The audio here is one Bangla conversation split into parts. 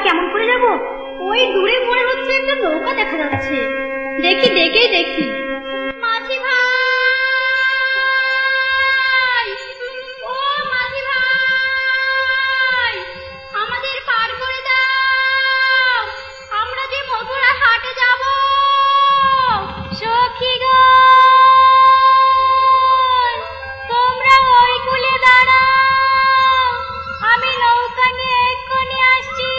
কেমন করে যাব? ওই দূরে মনে হচ্ছে একটা নৌকা দেখা যাচ্ছে। দেখি দেখি মাঝি ভাই, ও মাঝি ভাই, আমাদের পার করে দাও, আমরা যে মথুরা হাটে যাব। সখী গো, তোমরা ওই কুলে দাঁড়াও, আমি নৌকা নিয়ে এক্ষুনি আসছি।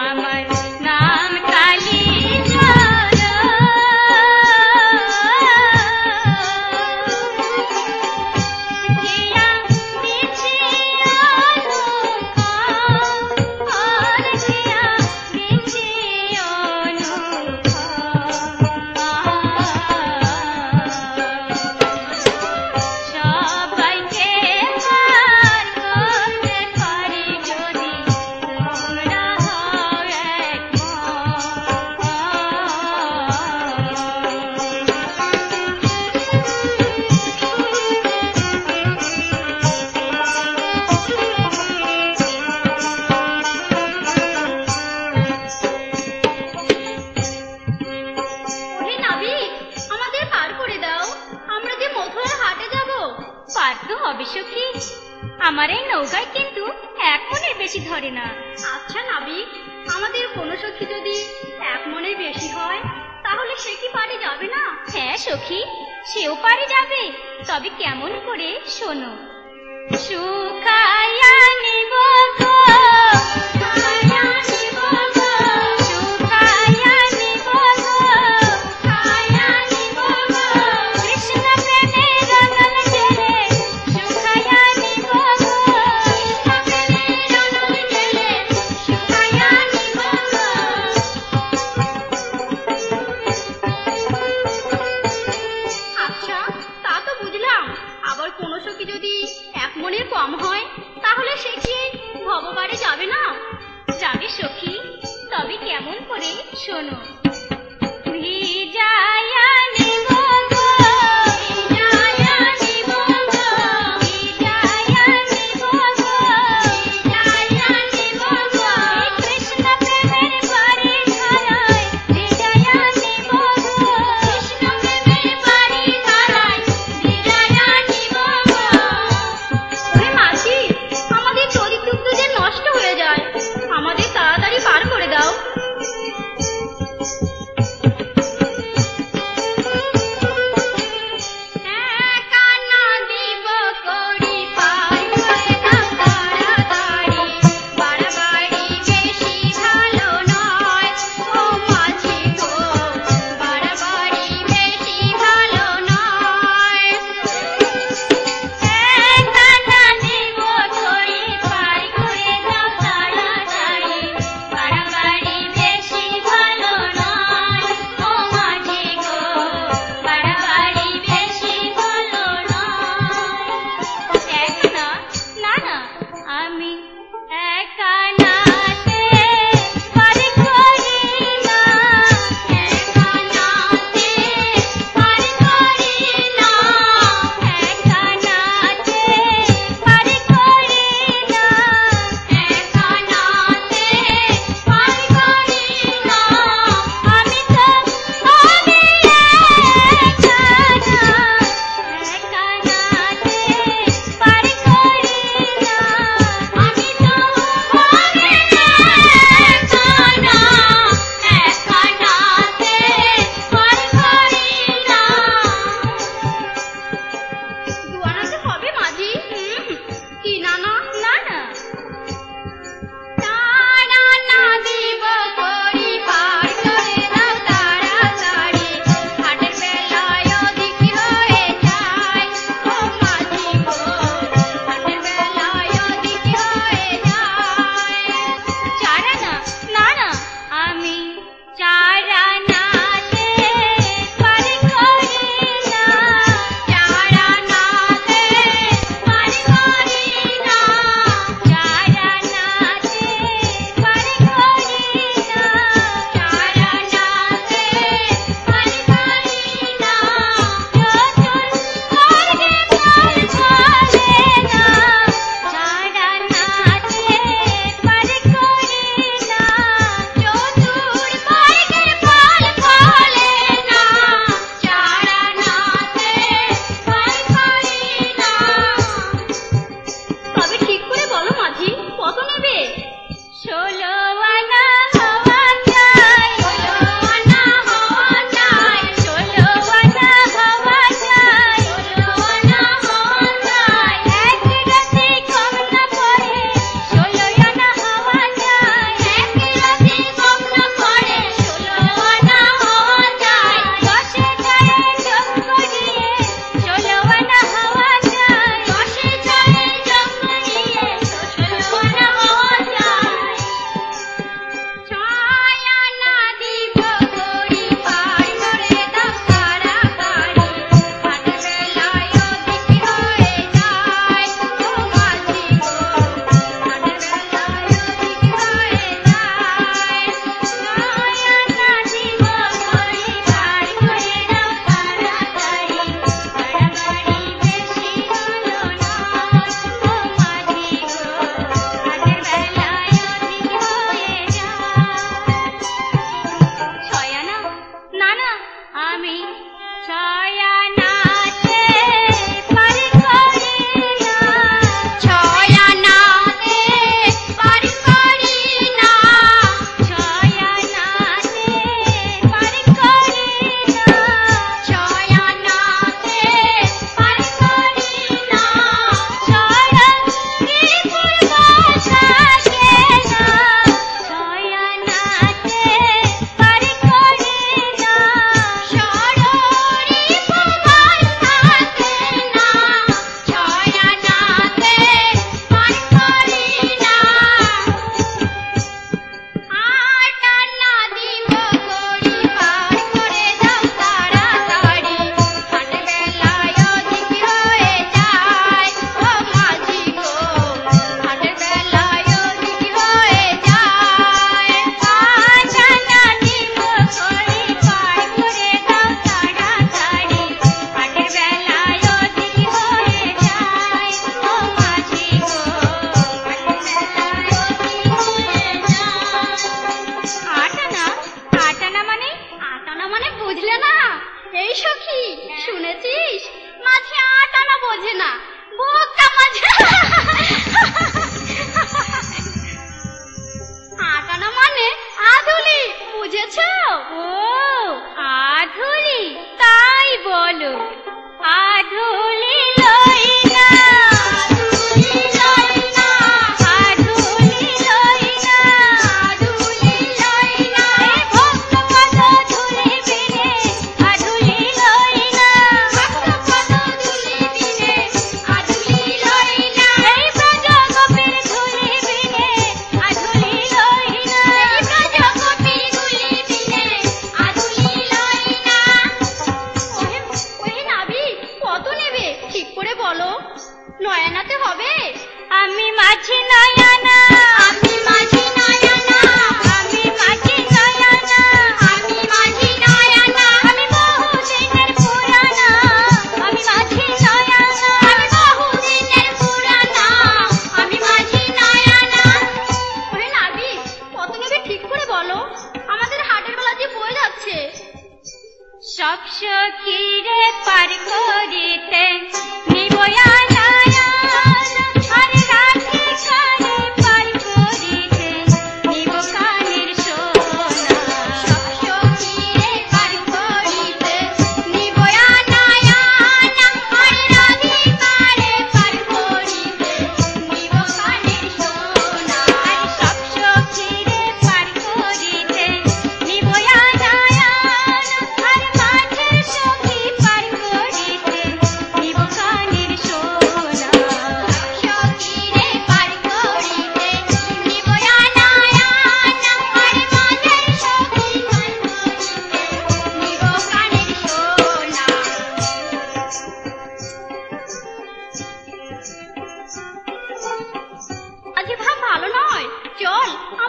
আমরা আমার এই নৌকায় কিন্তু এক মনের বেশি ধরে না। আচ্ছা নাবিক, আমাদের কোনো সখী যদি এক মনের বেশি হয় তাহলে সে কি পারে যাবে না? হ্যাঁ সখী, সেও পারে যাবে, তবে কেমন করে শোনো। শুকাইয়া নিব গো, কম হয় তাহলে সে কি ভববারে যাবে না? যাবে সখী, তবে কেমন করে শোনো। ভিজায়া নিব গো, ভিজায়া নিব গো, ভিজায়া নিব গো, ভিজায়া নিব গো, কৃষ্ণ প্রেমের বাড়ি ধারায় ভিজায়া নিব গো, কৃষ্ণ প্রেমের বাড়ি ধারায় ভিজায়া নিব গো। আমি একা নাচতে পারি করি না, একা নাচতে পারি করি না, একা নাচতে পারি করি না, একা নাচতে পারি করি না, আমি তো আমি একা না, একা নাচতে পারি করি না, আমি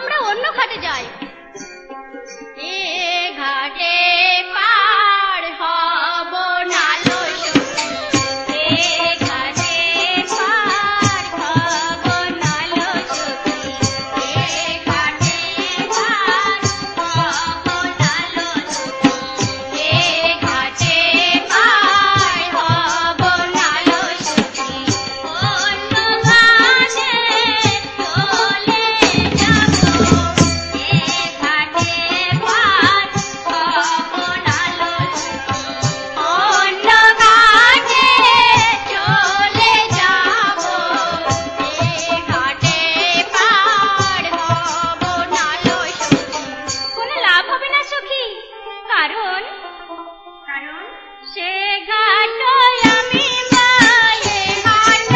আমরা অন্য ঘাটে যাই। এ ঘাটে পার হব না লো সখী, এ ঘাটে পার হব না লো সখী, এ ঘাটে পার হব না লো সখী, এ ঘাটে পার হব না লো সখী। অন্য ঘাটে চলে যাব, এ ঘাটে পার হব না লো সখী, অন্য ঘাটে চলে যাব, এ ঘাটে পার হব না লো সখী। কোনো লাভ হবে না সখী, কারণ সে ঘাট আমি মাই, এ ঘাট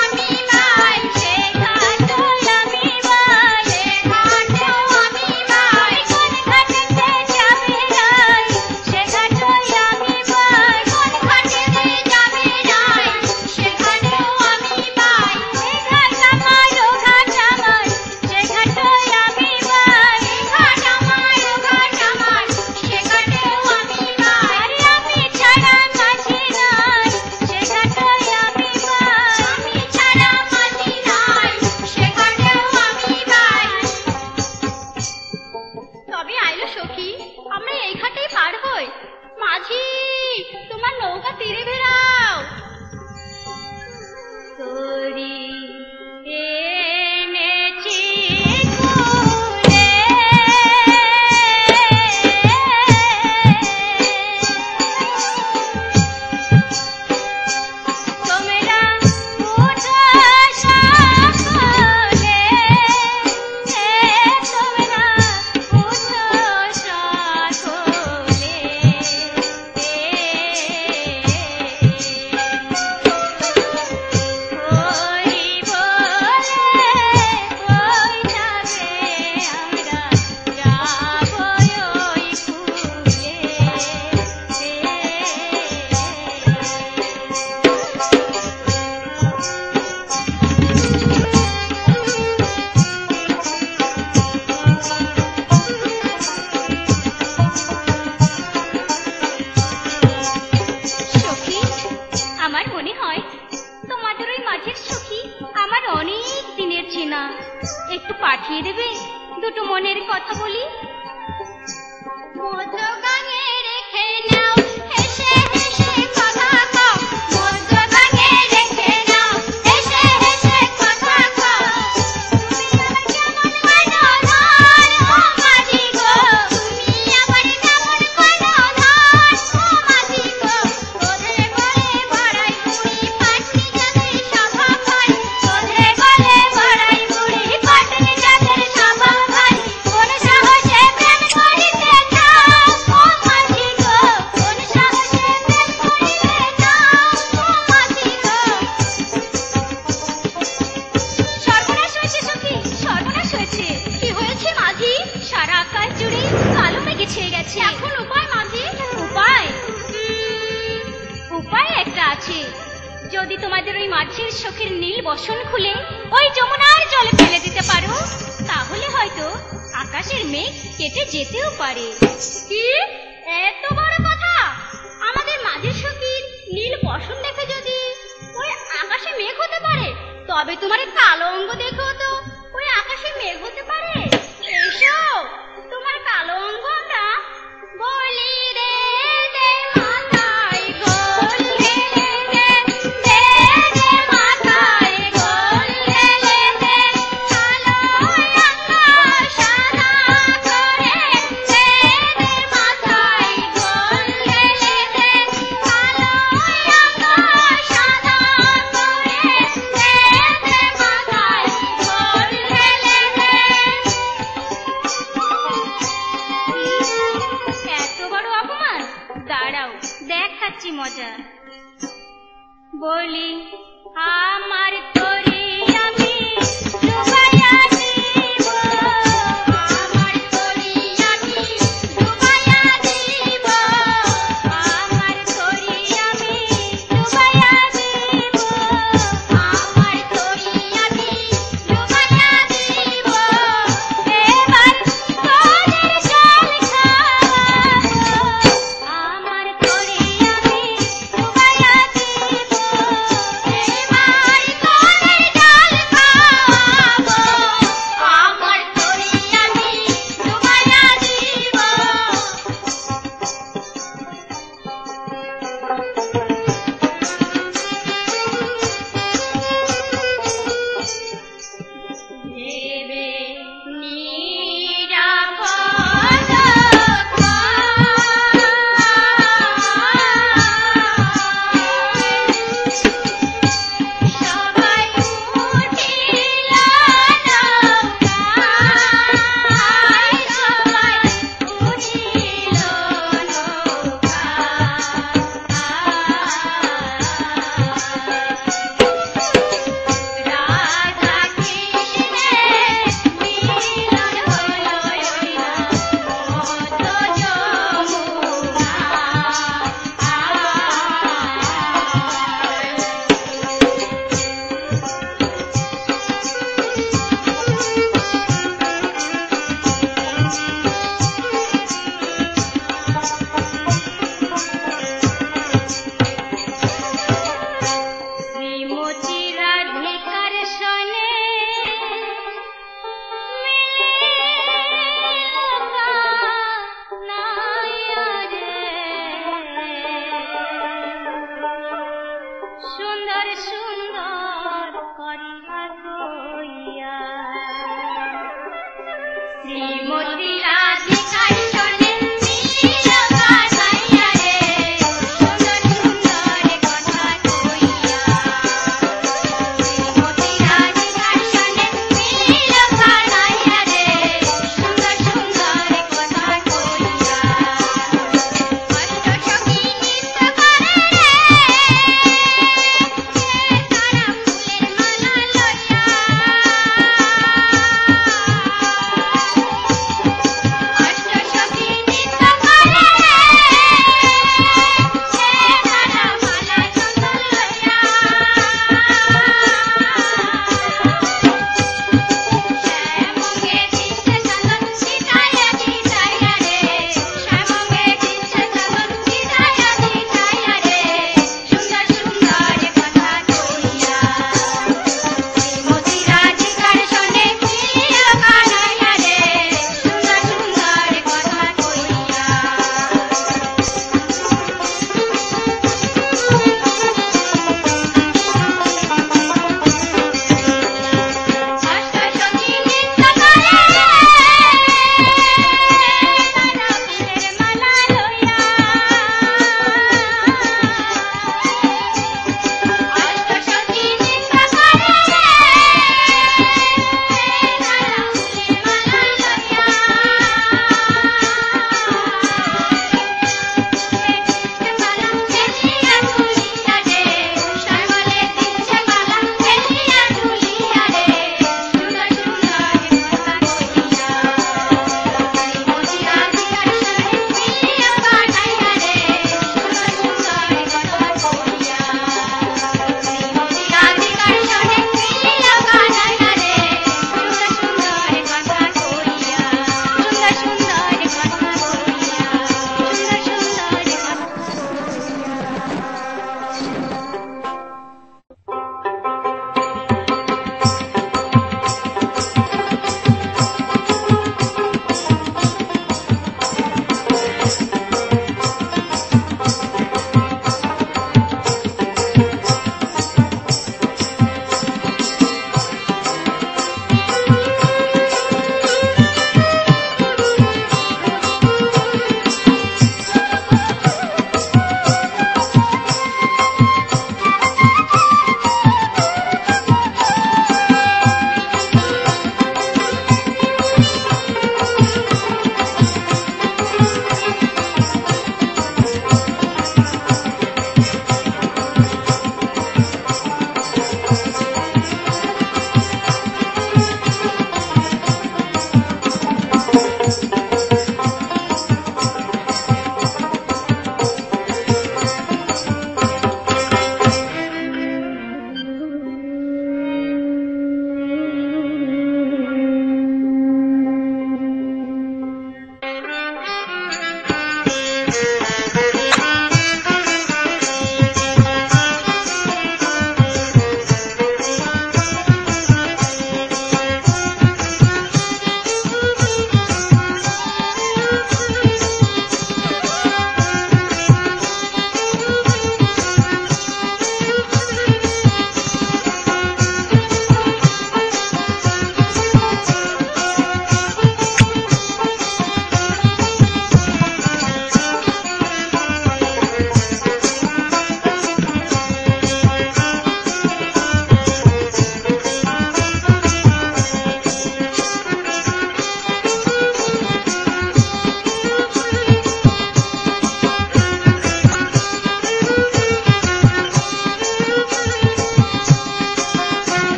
আমি মাই, সে ঘাট আমি মাই, এ ঘাট আমি মাই, কোন ঘাটেতে যাবে নাই, সে ঘাট আমি মাই, কোন ঘাটেতে যাবে নাই, সে ঘাট আমি মাই, এ ঘাট আমার, ও ঘাট আমার, সে ঘাট আমি মাই, এ ঘাট আমার, ও ঘাট আমার, সে ঘাট আমি মাই, আরে আমি ছাড়া মাঝি নাই, সে ঘাট আমি মাই, আমি ছাড়া মাঝি নাই, সে ঘাট আমি মাই। তবে আইলো সখী, আমরা এই ঘাটেই পার হই। মাঝি, তোমার নৌকা তীরে ভেড়াও। তোরি এনেছি কুলে, তোমরা উঠো সকলে, তোমরা উঠো সকলে, হরি বলে ওই যাবে, আমরা যাব ওই কুলে। সখী, আমার মনে হয় তোমাদের ওই মাঝের সখী আমার অনেক দিনের চেনা। একটু পাঠিয়ে দেবে, দুটো মনের কথা বলি। মধ্য গাঙে রেখে নাও, হেসে হেসে কথা কও, মধ্য গাঙে রেখে নাও, হেসে হেসে কথা কও। তুমি আমার কেমন কর্ণধার, ও মাঝি গো, তুমি আমার কেমন কর্ণধার, ও মাঝি গো। ওদের বলে বড়াই বুড়ি, পাটনি যাদের স্বভাব ভারী, ওদের বলে বড়াই বুড়ি, পাটনি যাদের স্বভাব ভারী। কোন সাহসে প্রেম করিতে চাও, ও মাঝি গো, কোন সাহসে প্রেম করিতে চাও, ও মাঝি গো। সর্বনাশ হয়েছে সখী, সর্বনাশ হয়েছে। কি হয়েছে মাঝি? সারা আকাশ জুড়ে কালো মেঘে ছেয়ে গেছে। এখন উপায় মাঝি? উপায় উপায় একটা আছে। যদি তোমাদের ওই মাঝির চোখের নীল বসন খুলে ওই যমুনার জলে ফেলে দিতে পারো, তাহলে হয়তো আকাশের মেঘ কেটে যেতেও পারে। কি এত বড় কথা? আমাদের মাঝির চোখের নীল বসন দেখে যদি ওই আকাশে মেঘ হতে পারে, তবে তোমার কালো অঙ্গ দেখেও তো ওই আকাশে মেঘ হতে পারে। এসো, তোমার কালো অঙ্গ আমরা বলি রে, দে মাথায় গোল ঢেলে দে, দে দে মাথায় গোল ঢেলে দে, কালো অঙ্গ সাদা করে, দে দে মাথায় গোল ঢেলে দে, কালো অঙ্গ সাদা করে, দে দে মাথায় গোল ঢেলে দে। এত বড় অপমান? দাঁড়াও, দেখাচ্ছি মজা। বলি আমার তরি আমি ডুবাইয়া দিব, আমার তরি আমি ডুবাইয়া দিব, আমার তরি আমি ডুবাইয়া দিব, আমার তরি আমি ডুবাইয়া দিব, এ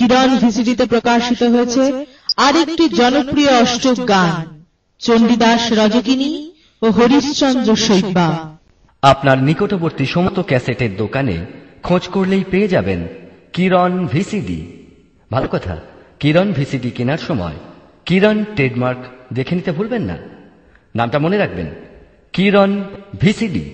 কিরণ ভিসিডিতে প্রকাশিত হয়েছে আরেকটি জনপ্রিয় অষ্টক গান, চণ্ডীদাস রজকিনী ও হরিশ্চন্দ্র শৈব্যা। আপনার নিকটবর্তী সমস্ত ক্যাসেটের দোকানে খোঁজ করলেই পেয়ে যাবেন কিরণ ভিসিডি। ভালো কথা, কিরণ ভিসিডি কেনার সময় কিরণ ট্রেডমার্ক দেখে নিতে ভুলবেন না। নামটা মনে রাখবেন, কিরণ ভিসিডি।